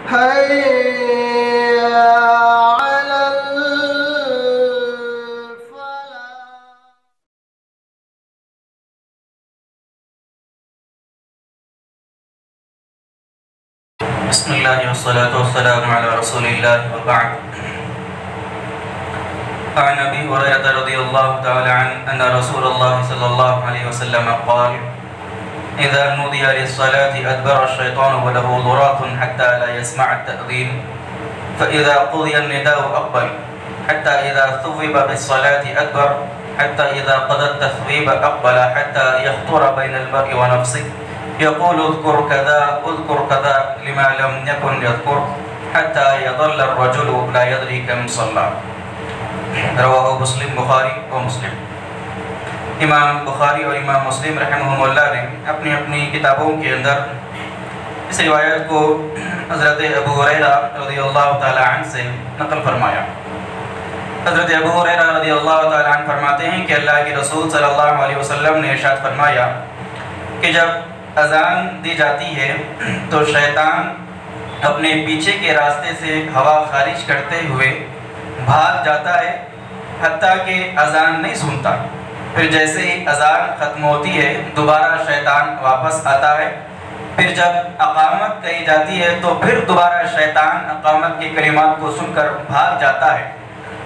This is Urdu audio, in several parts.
حي على الفلاح. بسم الله والصلاة والسلام على رسول الله وبعد. عن أبي هريرة رضي الله تعالى عنه أن رسول الله صلى الله عليه وسلم قال: إذا نودي للصلاة أدبر الشيطان وله ضراط حتى لا يسمع التأذين، فإذا قضي النداء أقبل، حتى إذا ثوب بالصلاة أدبر، حتى إذا قضى التثويب أقبل، حتى يخطر بين المرء ونفسه يقول اذكر كذا اذكر كذا لما لم يكن يذكر، حتى يظل الرجل لا يدري كم صلى. رواہ مسلم، بخاری و مسلم. امام بخاری اور امام مسلم رحمہم اللہ نے اپنی اپنی کتابوں کے اندر اس روایت کو حضرت ابو ہریرہ رضی اللہ تعالی عنہ سے نقل فرمایا. حضرت ابو ہریرہ رضی اللہ تعالی عنہ فرماتے ہیں کہ اللہ کے رسول صلی اللہ علیہ وسلم نے ارشاد فرمایا کہ جب اذان دی جاتی ہے تو شیطان اپنے پیچھے کے راستے سے ہوا خارج کرتے ہوئے بھاگ جاتا ہے حتیٰ کہ اذان نہیں سنتا. پھر جیسے ہی اذان ختم ہوتی ہے دوبارہ شیطان واپس آتا ہے. پھر جب اقامت کہی جاتی ہے تو پھر دوبارہ شیطان اقامت کے کلمات کو سن کر بھاگ جاتا ہے.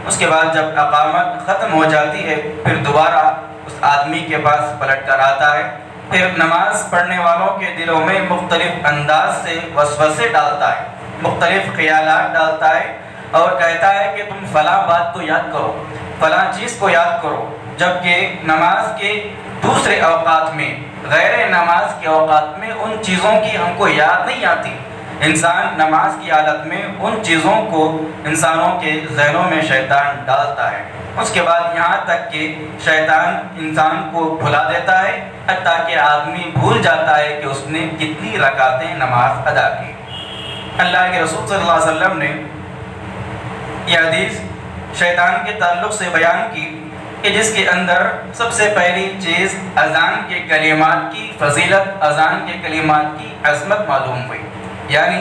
اس کے بعد جب اقامت ختم ہو جاتی ہے پھر دوبارہ اس آدمی کے پاس پلٹ کر آتا ہے. پھر نماز پڑھنے والوں کے دلوں میں مختلف انداز سے وسوسے ڈالتا ہے، مختلف خیالات ڈالتا ہے اور کہتا ہے کہ تم فلاں بات کو یاد کرو، فلاں چیز کو یاد کرو، جبکہ نماز کے دوسرے اوقات میں، غیر نماز کے اوقات میں ان چیزوں کی ہم کو یاد نہیں آتی. انسان نماز کی حالت میں ان چیزوں کو انسانوں کے ذہنوں میں شیطان ڈالتا ہے. اس کے بعد یہاں تک کہ شیطان انسان کو بھلا دیتا ہے حتیٰ کہ آدمی بھول جاتا ہے کہ اس نے کتنی رکعتیں نماز ادا کی. اللہ کے رسول صلی اللہ علیہ وسلم نے یہ حدیث شیطان کے تعلق سے بیان کی کہ جس کے اندر سب سے پہلی چیز اذان کے کلمات کی فضیلت، اذان کے کلمات کی عظمت معلوم ہوئی. یعنی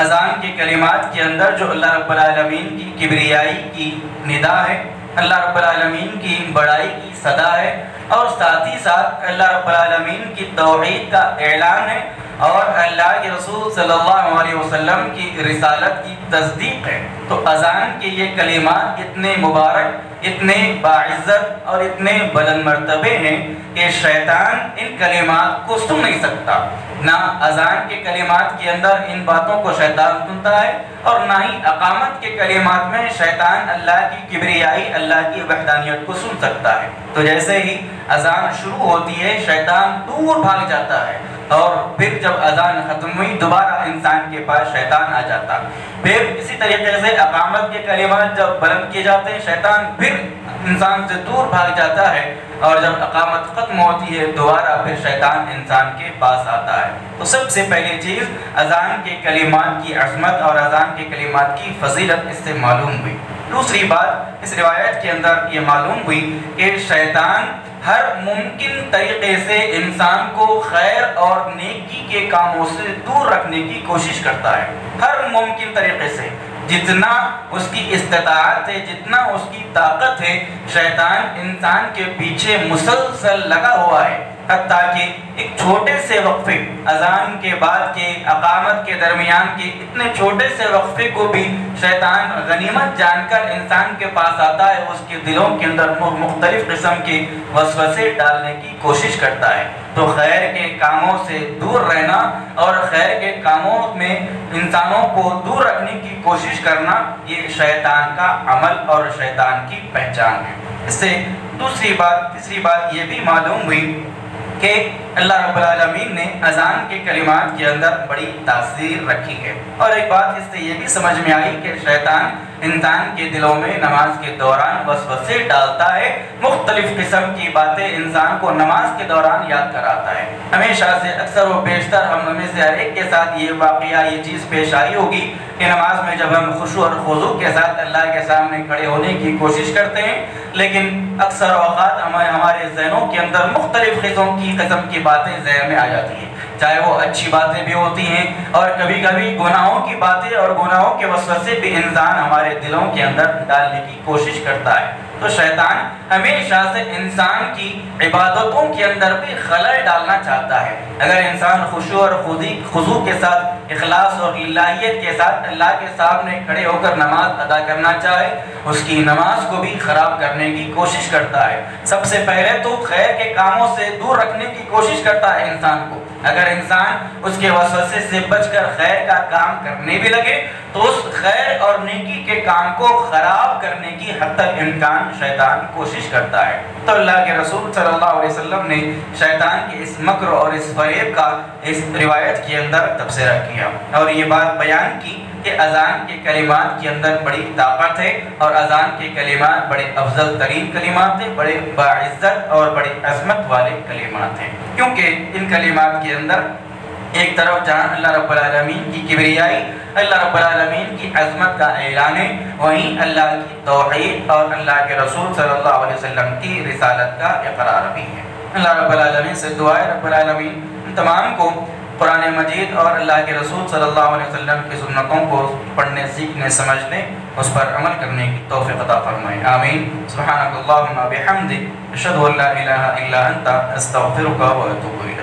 اذان کے کلمات کے اندر جو اللہ رب العالمین کی کبریائی کی ندا ہے، اللہ رب العالمین کی بڑائی کی صدا ہے، اور ساتھ ہی ساتھ اللہ رب العالمین کی توحید کا اعلان ہے اور اللہ کے رسول صلی اللہ علیہ وسلم کی رسالت کی تصدیق ہے. تو اذان کے یہ کلمات اتنے مبارک، اتنے باعزت اور اتنے بلند مرتبے ہیں کہ شیطان ان کلمات کو سن نہیں سکتا. نہ اذان کے کلمات کے اندر ان باتوں کو شیطان سنتا ہے اور نہ ہی اقامت کے کلمات میں شیطان اللہ کی کبریائی، اللہ کی وحدانیت کو سن سکتا ہے. تو جیسے ہی اذان شروع ہوتی ہے شیطان دور بھاگ جاتا ہے اور پھر جب اذان ختم ہوئی دوبارہ انسان کے پاس شیطان آ جاتا. پھر اسی طریقے سے اقامت کے کلمات جب بلند کیے جاتے ہیں شیطان پھر انسان سے دور بھاگ جاتا ہے اور جب اقامت ختم ہوتی ہے دوبارہ پھر شیطان انسان کے پاس آتا ہے. تو سب سے پہلی چیز اذان کے کلمات کی عظمت اور اذان کے کلمات کی فضیلت اس سے معلوم ہوئی. دوسری بات اس روایت کے اندر یہ معلوم ہوئی کہ شیطان ہر ممکن طریقے سے انسان کو خیر اور نیکی کے کاموں سے دور رکھنے کی کوشش کرتا ہے. ہر ممکن طریقے سے جتنا اس کی استطاعت ہے، جتنا اس کی طاقت ہے، شیطان انسان کے پیچھے مسلسل لگا ہوا ہے. حتیٰ کہ ایک چھوٹے سے وقفے، اذان کے بعد کے اقامت کے درمیان کے اتنے چھوٹے سے وقفے کو بھی شیطان غنیمت جان کر انسان کے پاس آتا ہے، اس کے دلوں کے اندر مختلف قسم کے وسوسے ڈالنے کی کوشش کرتا ہے. تو خیر کے کاموں سے دور رہنا اور خیر کے کاموں میں انسانوں کو دور رکھنے کی کوشش کرنا یہ شیطان کا عمل اور شیطان کی پہچان ہے. اس سے تیسری بات یہ بھی معلوم ہوئی کہ اللہ رب العالمین نے اذان کے کلمات کے اندر بڑی تاثیر رکھی ہے. اور ایک بات اس سے یہ بھی سمجھ میں آئی کہ شیطان انسان کے دلوں میں نماز کے دوران وسوسے ڈالتا ہے، مختلف قسم کی باتیں انسان کو نماز کے دوران یاد کراتا ہے. ہمیشہ سے اکثر و بیشتر ہم میں سے ہر ایک کے ساتھ یہ واقعہ، یہ چیز پیش آئی ہوگی کہ نماز میں جب ہم خشوع اور خضوع کے ساتھ اللہ کے سامنے کھڑے ہونے کی کوشش کرتے ہیں لیکن اکثر اوقات ہمارے ذہنوں کے اندر مختلف قسم کی باتیں ذہن میں آ جاتی ہیں. چاہے وہ اچھی باتیں بھی ہوتی ہیں اور کبھی کبھی گناہوں کی باتیں اور گناہوں کے وسوسے بھی انسان ہمارے دلوں کے اندر ڈالنے کی کوشش کرتا ہے۔ تو شیطان ہمیشہ سے انسان کی عبادتوں کے اندر بھی خلل ڈالنا چاہتا ہے۔ اگر انسان خشوع اور خضوع کے ساتھ، اخلاص اور للہیت کے ساتھ اللہ کے سامنے کھڑے ہو کر نماز ادا کرنا چاہے، اس کی نماز کو بھی خراب کرنے کی کوشش کرتا ہے۔ سب سے پہلے تو خیر کے کاموں سے دور رکھنے کی کوشش کرتا ہے انسان کو۔ اگر انسان اس کے وسوسے سے بچ کر خیر کا کام کرنے بھی لگے تو اس خیر اور نیکی کے کام کو خراب کرنے کی حد تک امکان شیطان کوشش کرتا ہے۔ تو اللہ کے رسول صلی اللہ علیہ وسلم نے شیطان کے اس مکر اور اس فریب کا اس روایت کے اندر تبصرہ کیا اور یہ بات بیان کی کہ اذان کے کلمات کے اندر بڑی طاقت ہے اور اذان کے کلمات بڑے افضل ترین کلمات ہیں، بڑے باعزت اور بڑی عظمت والے کلمات ہیں، کیونکہ ان کلمات کے اندر ایک طرف جہاں اللہ رب العالمین کی کبریائی، اللہ رب العالمین کی عظمت کا اعلان ہے، وہیں اللہ کی توحید اور اللہ کے رسول صلی اللہ علیہ وسلم کی رسالت کا اقرار بھی ہے۔ اللہ رب العالمین سے دعا ہے رب العالمین ان تمام کو قرآن مجید اور اللہ کے رسول صلی اللہ علیہ وسلم کی سنتوں کو پڑھنے، سیکھنے، سمجھنے، اس پر عمل کرنے کی توفیق عطا فرمائے، آمین۔ سبحانک اللہم و بحمدک، اشہد ان لا الہ الا انت، استغفرک و اتوب الیک۔